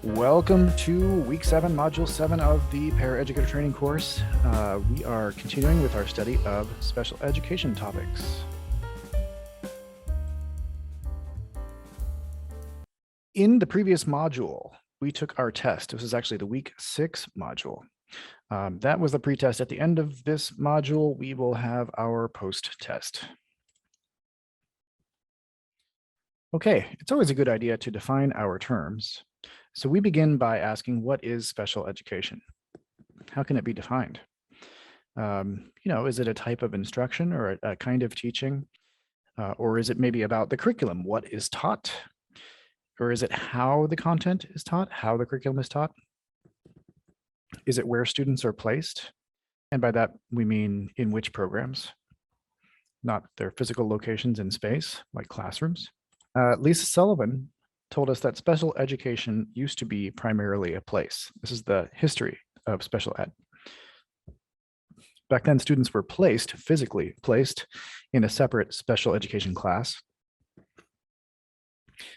Welcome to week 7, module 7 of the paraeducator training course. We are continuing with our study of special education topics. In the previous module, we took our test. This is actually the week 6 module. That was the pretest. At the end of this module, we will have our post-test. Okay, it's always a good idea to define our terms. So we begin by asking, what is special education? How can it be defined? Is it a type of instruction or a kind of teaching? Or is it maybe about the curriculum? What is taught? Or is it how the content is taught, how the curriculum is taught? Is it where students are placed? And by that, we mean in which programs, not their physical locations in space, like classrooms. Lisa Sullivan told us that special education used to be primarily a place. This is the history of special ed. Back then, students were physically placed in a separate special education class.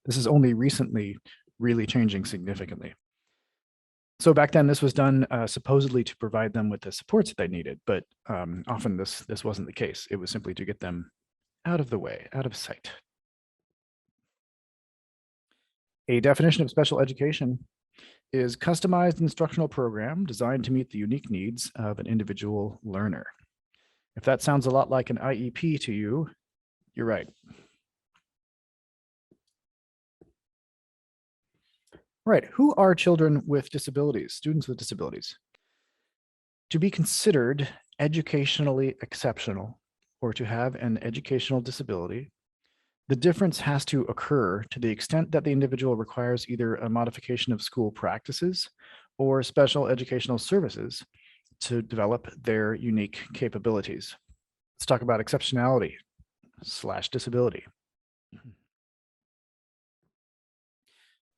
This is only recently really changing significantly. So back then, this was done supposedly to provide them with the supports that they needed, but often this wasn't the case. It was simply to get them out of the way, out of sight. A definition of special education is customized instructional program designed to meet the unique needs of an individual learner. If that sounds a lot like an IEP to you, you're right. Right, who are children with disabilities, students with disabilities? To be considered educationally exceptional or to have an educational disability, the difference has to occur to the extent that the individual requires either a modification of school practices or special educational services to develop their unique capabilities. Let's talk about exceptionality / disability.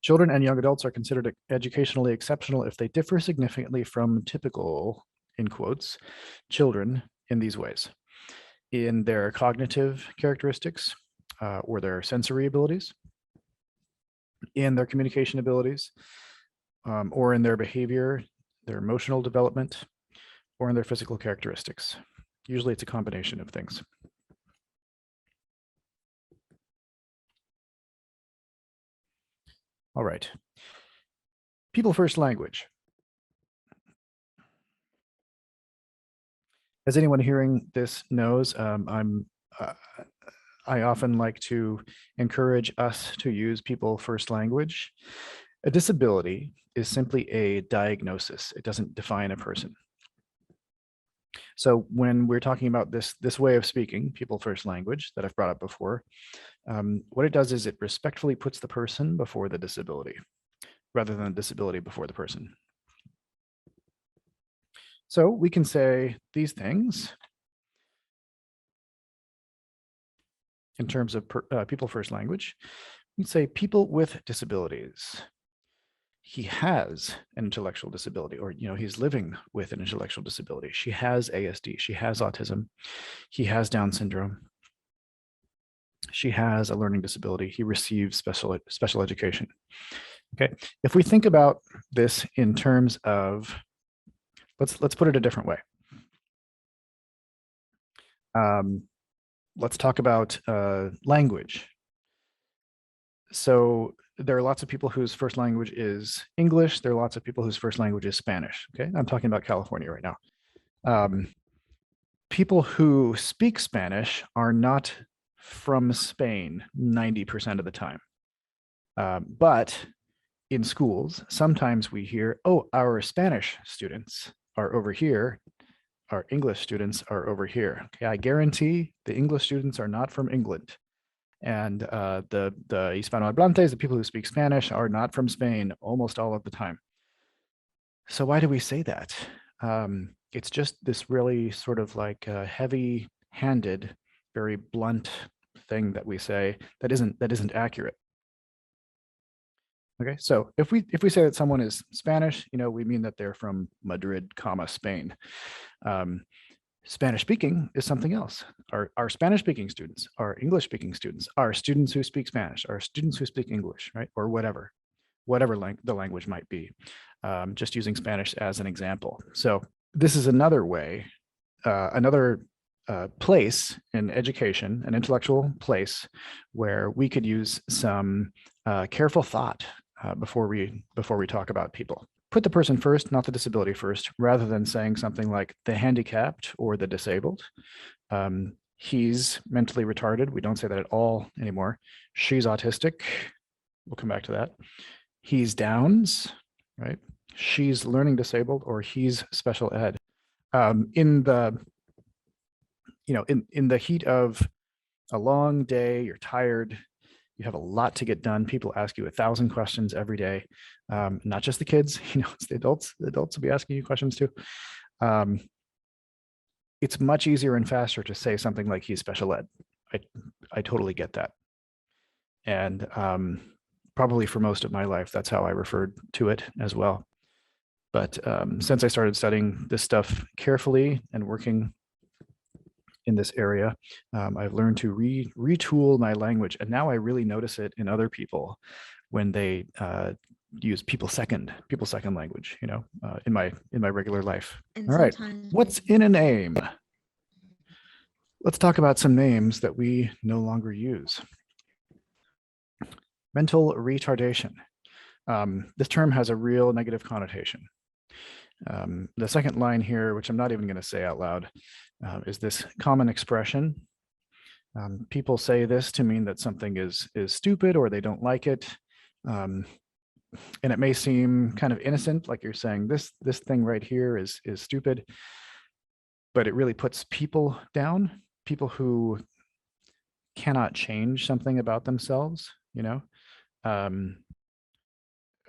Children and young adults are considered educationally exceptional if they differ significantly from typical, in quotes, children in these ways: in their cognitive characteristics, or their sensory abilities, in their communication abilities, or in their behavior, their emotional development, or in their physical characteristics. Usually it's a combination of things. All right. People first language. As anyone hearing this knows, I often like to encourage us to use people first language. A disability is simply a diagnosis. It doesn't define a person. So when we're talking about this way of speaking, people first language that I've brought up before, what it does is it respectfully puts the person before the disability, rather than the disability before the person. So we can say these things in terms of people first language. We can say people with disabilities. He has an intellectual disability, or he's living with an intellectual disability. She has ASD. She has autism. He has Down syndrome. She has a learning disability. He receives special education. Okay, if we think about this in terms of, let's put it a different way. Let's talk about language. So there are lots of people whose first language is English. There are lots of people whose first language is Spanish. Okay, I'm talking about California right now. People who speak Spanish are not from Spain 90% of the time. But in schools, sometimes we hear, oh, our Spanish students are over here. Our English students are over here. Okay, I guarantee the English students are not from England. And the Hispanohablantes, the people who speak Spanish, are not from Spain almost all of the time. So why do we say that? It's just this really sort of like heavy-handed, very blunt thing that we say that isn't accurate. Okay, so if we say that someone is Spanish, we mean that they're from Madrid, Spain. Spanish speaking is something else. Our Spanish speaking students, our English speaking students, our students who speak Spanish, our students who speak English, right? Or whatever. whatever the language might be, just using Spanish as an example. So this is another way, another place in education, an intellectual place where we could use some careful thought before we talk about people. Put the person first, not the disability first, rather than saying something like the handicapped or the disabled. He's mentally retarded. We don't say that at all anymore. She's autistic. We'll come back to that. He's Downs, right? She's learning disabled, or he's special ed. In the heat of a long day, you're tired, you have a lot to get done. People ask you 1,000 questions every day. Not just the kids, it's the adults. The adults will be asking you questions too. It's much easier and faster to say something like he's special ed. I totally get that. And probably for most of my life, that's how I referred to it as well. But since I started studying this stuff carefully and working in this area, I've learned to retool my language. And now I really notice it in other people when they use people second language, in my regular life. And all right, what's in a name? Let's talk about some names that we no longer use. Mental retardation. This term has a real negative connotation. The second line here, which I'm not even going to say out loud, is this common expression. People say this to mean that something is stupid or they don't like it. And it may seem kind of innocent, like you're saying this thing right here is stupid, but it really puts people down, people who cannot change something about themselves,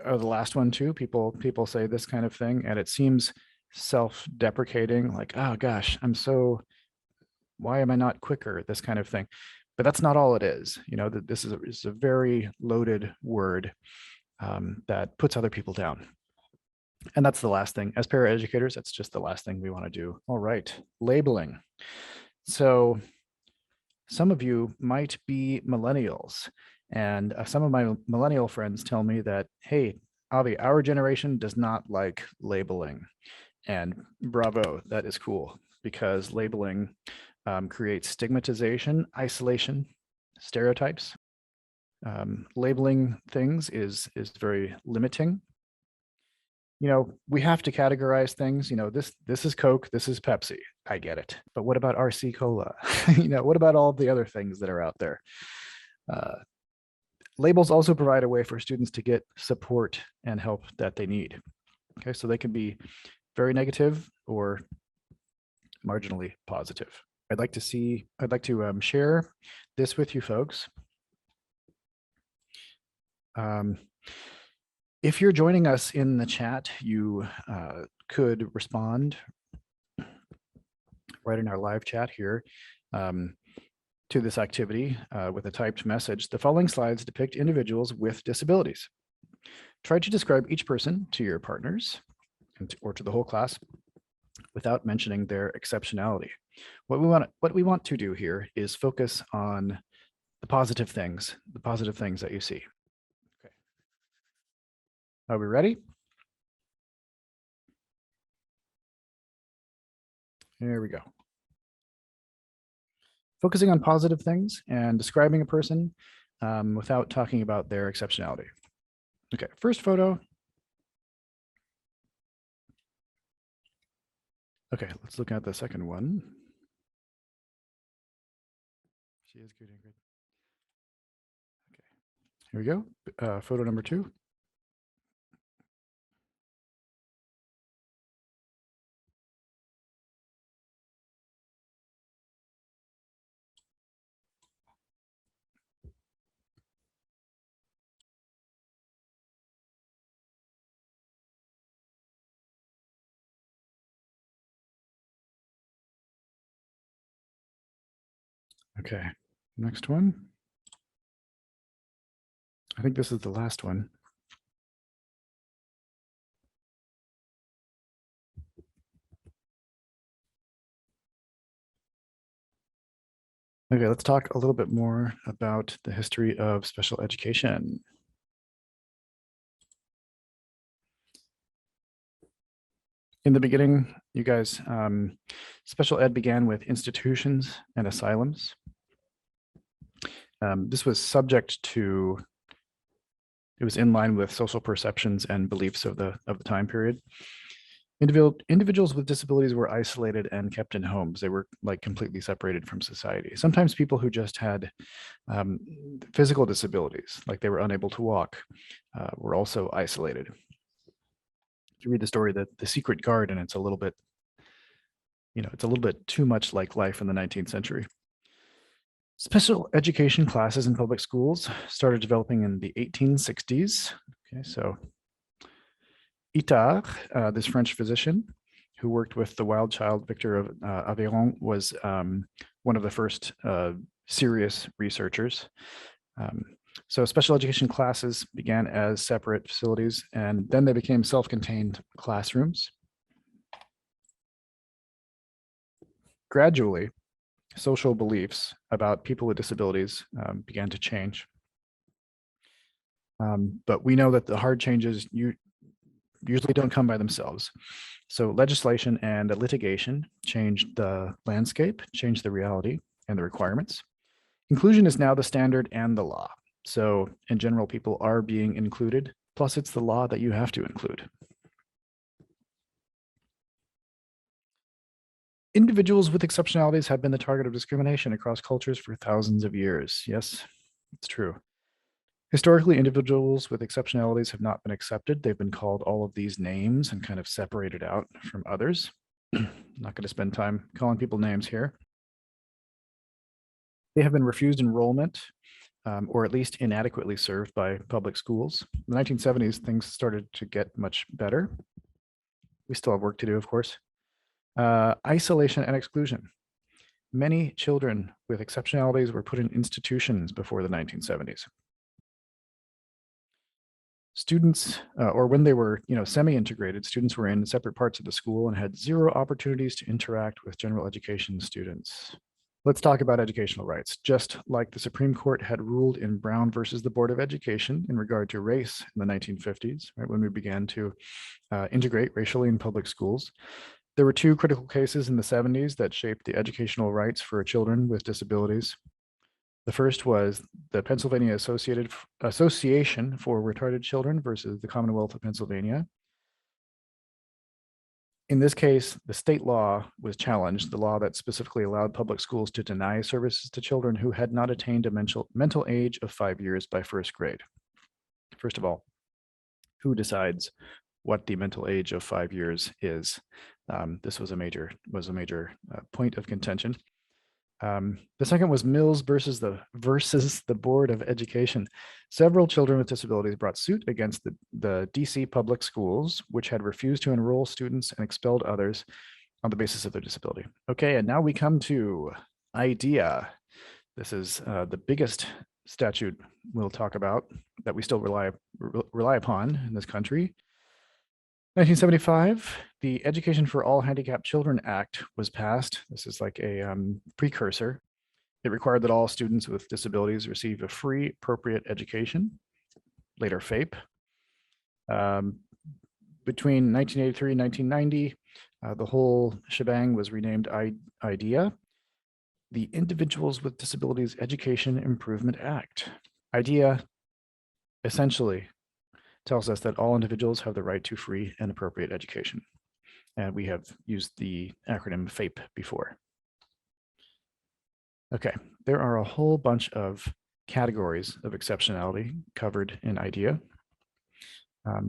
or the last one too, people say this kind of thing and it seems self-deprecating, like, oh gosh, why am I not quicker, this kind of thing. But that's not all it is. This is a very loaded word that puts other people down. And that's the last thing. As paraeducators, that's just the last thing we want to do. All right, labeling. So some of you might be millennials, and some of my millennial friends tell me that, hey, Avi, our generation does not like labeling. And bravo, that is cool, because labeling creates stigmatization, isolation, stereotypes. Labeling things is very limiting. We have to categorize things. This is Coke, this is Pepsi. I get it. But what about RC Cola? What about all of the other things that are out there? Labels also provide a way for students to get support and help that they need. Okay, so they can be very negative or marginally positive. I'd like to share this with you folks. If you're joining us in the chat, you could respond right in our live chat here to this activity with a typed message. The following slides depict individuals with disabilities. Try to describe each person to your partners or to the whole class without mentioning their exceptionality. What we want to do here is focus on the positive things that you see. Okay. Are we ready? Here we go. Focusing on positive things and describing a person without talking about their exceptionality. Okay, first photo. Okay, let's look at the second one. She is good. Okay, here we go. Photo number 2. Okay, next one. I think this is the last one. Okay, let's talk a little bit more about the history of special education. In the beginning, you guys, special ed began with institutions and asylums. This was subject to, it was in line with social perceptions and beliefs of the time period. Individuals with disabilities were isolated and kept in homes. They were like completely separated from society. Sometimes people who just had physical disabilities, like they were unable to walk, were also isolated. If you read the story, the Secret Garden, it's a little bit, it's a little bit too much like life in the 19th century. Special education classes in public schools started developing in the 1860s. Okay, so Itard, this French physician who worked with the wild child Victor of Aveyron, was one of the first serious researchers. So special education classes began as separate facilities, and then they became self-contained classrooms. Gradually, social beliefs about people with disabilities began to change. But we know that the hard changes usually don't come by themselves. So legislation and litigation changed the landscape, changed the reality and the requirements. Inclusion is now the standard and the law. So in general, people are being included, plus it's the law that you have to include. Individuals with exceptionalities have been the target of discrimination across cultures for thousands of years. Yes, it's true. Historically, individuals with exceptionalities have not been accepted. They've been called all of these names and kind of separated out from others. I'm not going to spend time calling people names here. They have been refused enrollment, or at least inadequately served by public schools. In the 1970s, things started to get much better. We still have work to do, of course. Isolation and exclusion. Many children with exceptionalities were put in institutions before the 1970s. Students, or when they were, semi-integrated, students were in separate parts of the school and had zero opportunities to interact with general education students. Let's talk about educational rights. Just like the Supreme Court had ruled in Brown versus the Board of Education in regard to race in the 1950s, right, when we began to integrate racially in public schools, there were two critical cases in the 70s that shaped the educational rights for children with disabilities. The first was the Pennsylvania Association for Retarded Children versus the Commonwealth of Pennsylvania. In this case, the state law was challenged, the law that specifically allowed public schools to deny services to children who had not attained a mental age of 5 years by first grade. First of all, who decides what the mental age of 5 years is? This was a major point of contention. The second was Mills versus the Board of Education. Several children with disabilities brought suit against the DC public schools, which had refused to enroll students and expelled others on the basis of their disability. Okay, and now we come to IDEA. This is the biggest statute we'll talk about that we still rely upon in this country. 1975, the Education for All Handicapped Children Act was passed. This is like a precursor. It required that all students with disabilities receive a free, appropriate education, later FAPE. Between 1983 and 1990, the whole shebang was renamed IDEA, the Individuals with Disabilities Education Improvement Act. IDEA essentially tells us that all individuals have the right to free and appropriate education. And we have used the acronym FAPE before. Okay, there are a whole bunch of categories of exceptionality covered in IDEA.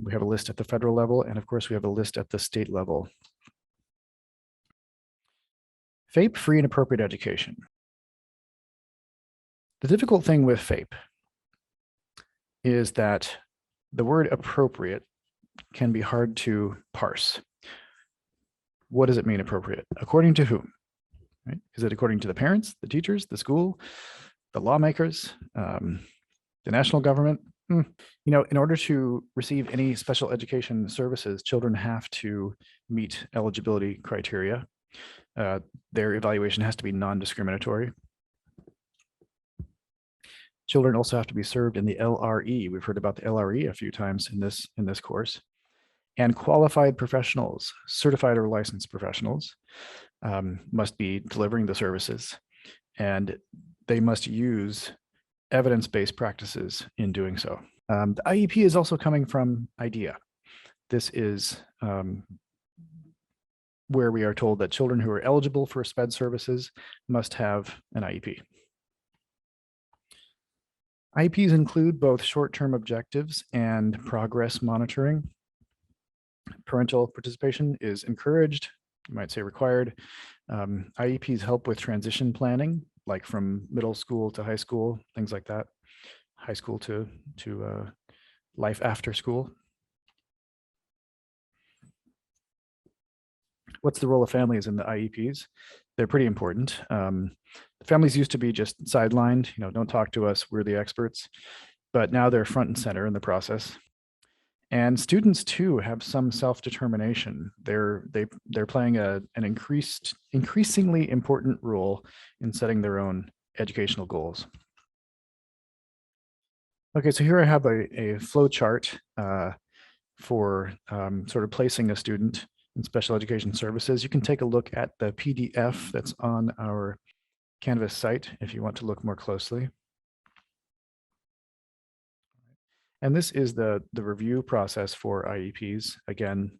We have a list at the federal level, and of course we have a list at the state level. FAPE, free and appropriate education. The difficult thing with FAPE is that the word appropriate can be hard to parse. What does it mean appropriate? According to whom? Right? Is it according to the parents, the teachers, the school, the lawmakers, the national government? In order to receive any special education services, children have to meet eligibility criteria. Their evaluation has to be non-discriminatory. Children also have to be served in the LRE. We've heard about the LRE a few times in this course. And qualified professionals, certified or licensed professionals, must be delivering the services, and they must use evidence-based practices in doing so. The IEP is also coming from IDEA. This is where we are told that children who are eligible for SPED services must have an IEP. IEPs include both short-term objectives and progress monitoring. Parental participation is encouraged, you might say required. IEPs help with transition planning, like from middle school to high school, things like that. High school to life after school. What's the role of families in the IEPs? They're pretty important. Families used to be just sidelined, don't talk to us, we're the experts, but now they're front and center in the process. And students too have some self-determination. They're playing an increasingly important role in setting their own educational goals. Okay, so here I have a flow chart for sort of placing a student in special education services. You can take a look at the PDF that's on our Canvas site if you want to look more closely. And this is the review process for IEPs. Again,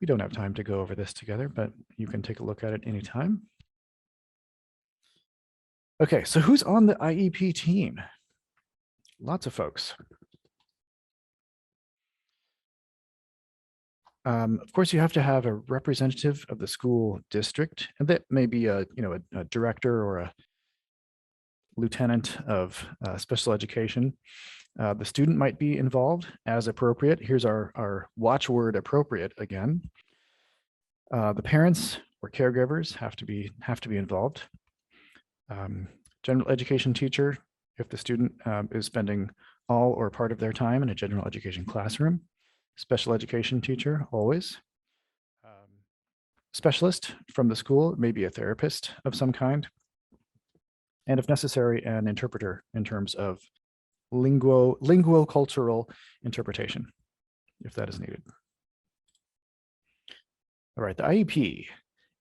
we don't have time to go over this together, but you can take a look at it anytime. Okay, so who's on the IEP team? Lots of folks. Of course, you have to have a representative of the school district, and that may be a director or a lieutenant of special education. The student might be involved as appropriate. Here's our watchword appropriate again. The parents or caregivers have to be involved. General education teacher, if the student is spending all or part of their time in a general education classroom. Special education teacher, always. Specialist from the school, maybe a therapist of some kind. And if necessary, an interpreter in terms of linguo-cultural interpretation, if that is needed. All right, the IEP,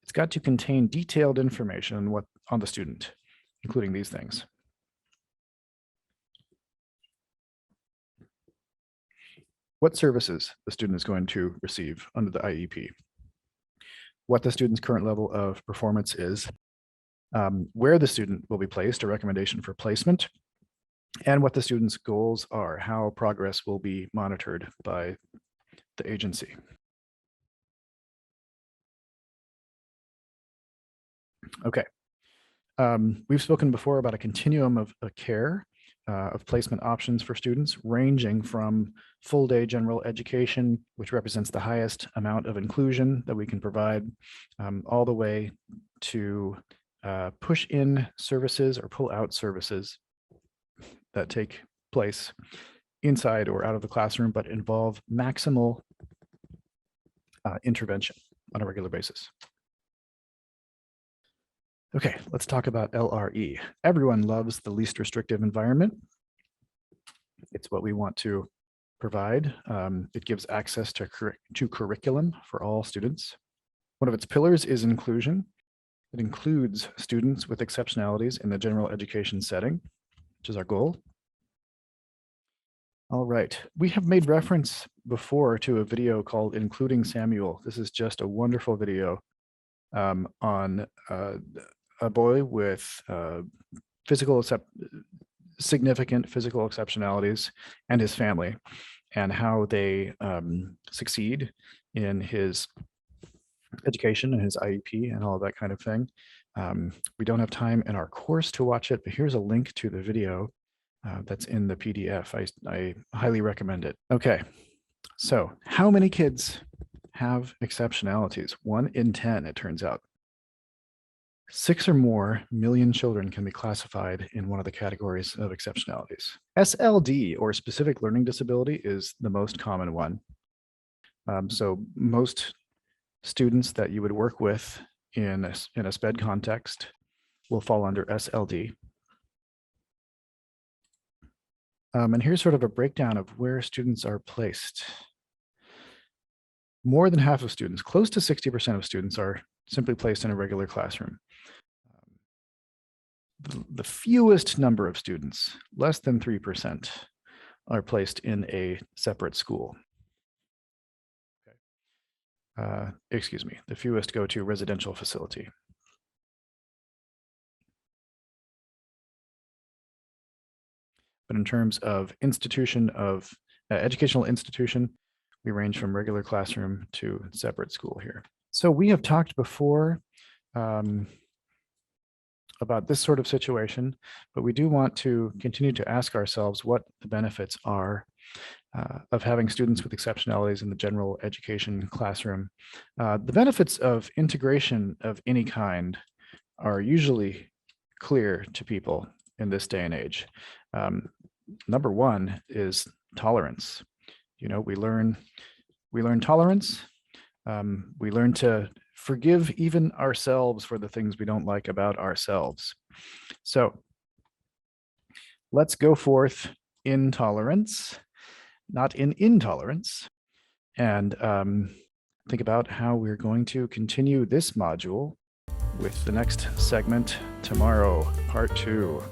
it's got to contain detailed information on the student, including these things. What services the student is going to receive under the IEP, what the student's current level of performance is, where the student will be placed, a recommendation for placement, and what the student's goals are, how progress will be monitored by the agency. Okay. We've spoken before about a continuum of care, of placement options for students, ranging from full day general education, which represents the highest amount of inclusion that we can provide, all the way to push in services or pull out services that take place inside or out of the classroom, but involve maximal intervention on a regular basis. Okay, let's talk about LRE. Everyone loves the least restrictive environment. It's what we want to provide. It gives access to curriculum for all students. One of its pillars is inclusion. It includes students with exceptionalities in the general education setting, which is our goal. All right, we have made reference before to a video called Including Samuel. This is just a wonderful video on a boy with significant physical exceptionalities and his family, and how they succeed in his education and his IEP and all that kind of thing. We don't have time in our course to watch it, but here's a link to the video that's in the PDF. I highly recommend it. Okay, so how many kids have exceptionalities? 1 in 10, it turns out. 6 or more million children can be classified in one of the categories of exceptionalities. SLD, or specific learning disability, is the most common one. So most students that you would work with in a SPED context will fall under SLD. And here's sort of a breakdown of where students are placed. more than half of students, close to 60% of students, are simply placed in a regular classroom. The fewest number of students, less than 3%, are placed in a separate school. Excuse me, the fewest go to residential facility. But in terms of institution of educational institution, we range from regular classroom to separate school here. So we have talked before about this sort of situation, but we do want to continue to ask ourselves what the benefits are of having students with exceptionalities in the general education classroom. The benefits of integration of any kind are usually clear to people in this day and age. Number one is tolerance. You know, we learn tolerance. We learn to forgive even ourselves for the things we don't like about ourselves. So let's go forth in tolerance, not in intolerance, and think about how we're going to continue this module with the next segment tomorrow, part 2.